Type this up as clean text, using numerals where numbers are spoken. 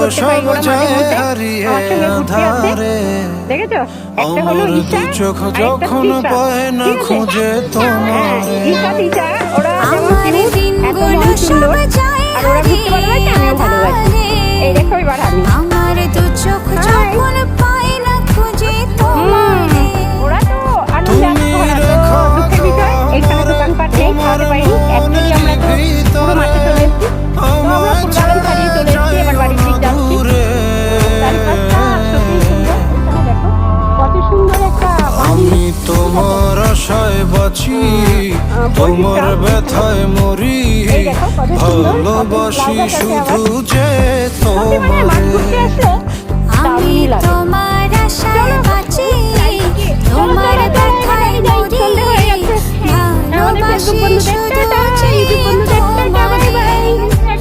করতে পারি, ওরা মাঝে মধ্যে আমার সঙ্গে ঘুরতে আসে। দেখেছো, একটা হলো ঈশা, আরেকটা তৃষা। ঠিক আছে? হ্যাঁ, ঈশা তৃষা ওরা যেমন কিউট, এত মন সুন্দর, আর ওরা ঘুরতে ভালোবাসে, আমিও ভালোবাসি। এই দেখো এবার আমি ওরা তো আনন্দে আসতো, ওরা তো দুঃখের বিষয় এইখানে দোকানপাট নেই, খাওয়াতে পারিনি। অ্যাকচুয়ালি আমরা তো পুরো মাঠে চলে এসেছি, তো আমরা ফুলবাগান ছাড়িয়ে চলে এসেছি, এবার বাড়ির দিক যাচ্ছি। চারিপাশটা সত্যি সুন্দর, এখানে দেখো কত সুন্দর একটা আমি তোমার আশায় বাঁচি, তোমার ব্যথায় মরি, ভালোবাসি শুধু যে তোমার। আমি তোমার আশায় বাঁচি, তোমার ব্যথায় মরি, ভালোবাসি শুধু যে